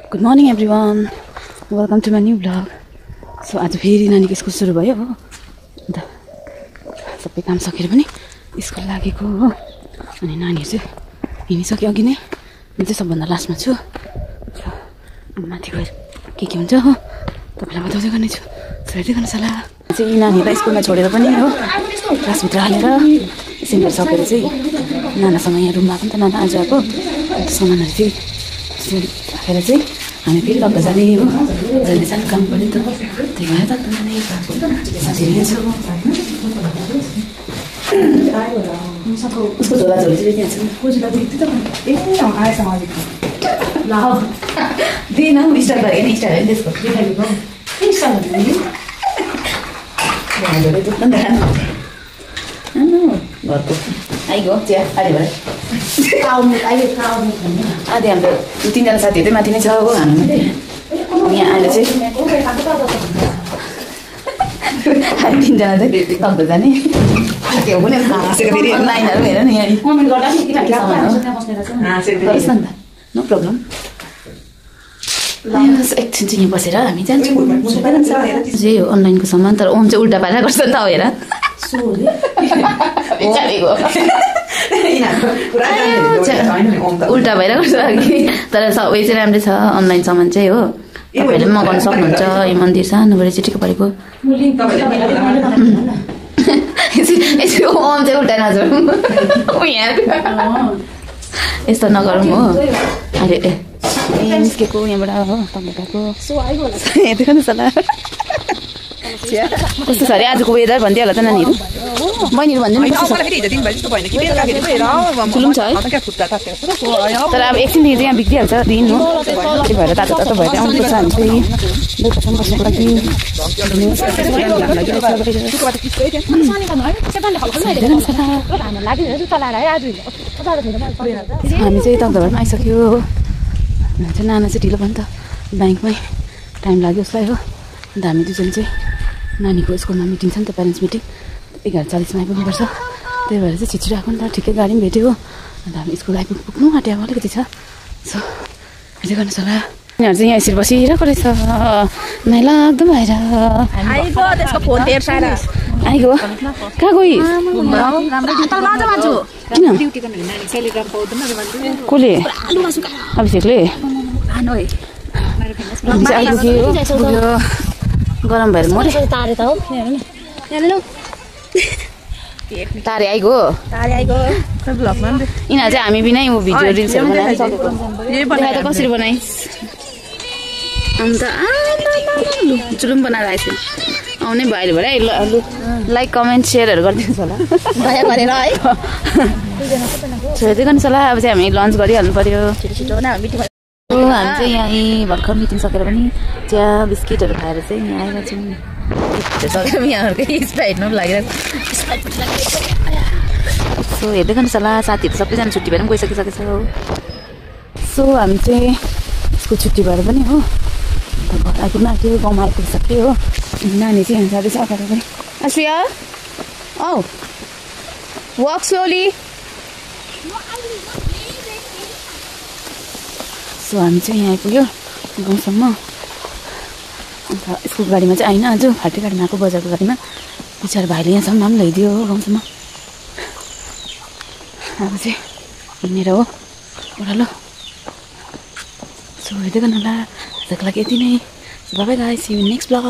Good morning everyone. Welcome to my new vlog. So आज फेरि नानीको स्कुल सुरु भयो हो. अन्त सबै काम सकेर पनि स्कुल लागेको हो. अनि नानीहरु चाहिँ हिँडिसक्यो अघि नै. म चाहिँ सबभन्दा लास्टमा छु. माथि गएर के हुन्छ हो तपाईलाई बताउँदै गर्नेछु. सो हेर्दै गर्नुस् होला. चाहिँ नानीहरुलाई स्कुलमा छोडेर पनि हो क्लासभित्र हालेर एकछिन सकेर चाहिँ नानासँग यहाँ रुममा पनि त नाना आज आएको. सामानहरु चाहिँ राखेर चाहिँ हामी फेरि तब जाने हो. जहिले सानो काम पनि त त्यही भएर त जाने साथीहरू छ. उसको झोला झोली चाहिँ त्यहाँ छ. ल दिएन हौ स्टाइल भयो नि. स्टाइल होइन त्यसको देखाइदिएको घरको आइगयो चिया अहिले भएर आधी हाम्रो 3जना साथीहरू माथि नै छ हो. हामी यहाँ अहिले चाहिँ 3जना चाहिँ तब जाने. त्यो पनि फेरि लाइनहरू हेर न यहाँ नो प्रब्लम. एकछिन चाहिँ यहाँ बसेर हामी जान्छौँ. जे हो अनलाइनको सामान तर ओम चाहिँ उल्टा पारेर गर्छ नि त हेर. उल्टा भएर गर्छ तर सबै चाहिँ राम्रै छ. अनलाइन सामान चाहिँ हो तपाईँहरूले पनि मगाउनु सक्नुहुन्छ. यो मन्दिर सानोबाट चिटिक्क परेको. ओम चाहिँ उल्टा नजाउँ यस्तो नगरौँ हो. अहिले निस्केको यहाँबाट हो तपाईँको हेर्दै गर्नुहोस् होला. कस्तो छ अरे आजको वेदर भनिदियो होला त नानीहरू. बहिनीहरू भन्दै ठुलो छ है. तर अब एकछिनदेखि चाहिँ यहाँ बिग्रिहाल्छ दिन हो. त्यही भएर तातो तातो भएर आउनुपर्छ. हामी चाहिँ बेलुकासम्म बस्नुको लागि हामी चाहिँ तकदाबाट आइसक्यो. नाना चाहिँ ढिलो भयो नि त ब्याङ्कमै टाइम लाग्यो उसलाई हो. अन्त हामी दुईजना चाहिँ नानीको स्कुलमा मिटिङ छ नि त प्यारेन्ट्स मिटिङ 11:40मा आइपुग्नुपर्छ. त्यही भएर चाहिँ छिटो आएको नि त ठिकै गाडी पनि भेट्यो हो. अन्त हामी स्कुल आइपुग्नु आँट्यो अब अलिकति छ. सो हेर्दै गर्नुहोस् होला. यिनीहरू चाहिँ यहाँ यसरी बसिरहेको रहेछ नै लाग्दो भएर. आइगयो कहाँ गइस किन कसले अभिषेकले गरम भएर मरे तारे आइगयो. यिनीहरू चाहिँ हामी बिना भिडियो रिल्सहरू बनाएर कसरी बनाइस् अन्त चुलुम बनाएर आएछ. आउनै भयो अहिले भरे लाइक कमेन्ट सेयरहरू गरिदिनुहोस् होला दया गरेर है. हेर्दै गर्नुहोस् होला. अब चाहिँ हामी लन्च गरिहाल्नु पऱ्यो. हामी चाहिँ यहाँ भर्खर मिटिङ सकेर पनि चिया बिस्किटहरू खाएर चाहिँ यहाँ आएर चाहिँ सकेर यहाँहरूकै स्प्राइटमा पनि लागिरहेको. सो हेर्दै गर्नुहोस् होला. साथीहरू सबैजना छुट्टी भएर पनि गइसकिसकेको छ. सो हामी चाहिँ स्कुल छुट्टी भएर पनि हो घर आइपुग्न आँट्यो. गाउँमा आइपुगिसक्यो हो. नानी चाहिँ यहाँ जाँदैछ अगाडि पनि. आश्रिया औ वक स्लोली. सो हामी चाहिँ यहाँ आइपुग्यो गाउँसम्म. अन्त स्कुल गाडीमा चाहिँ आइन आज फाल्टै गाडीमा आएको बजारको गाडीमा. बिचारा भाइले यहाँसम्म पनि ल्याइदियो हो गाउँसम्म. अब चाहिँ हिँडेर हो ओह्रालो. सो हेर्दै गर्नु होला. आजको लागि यति नै. Bye bye guys. See you next blog.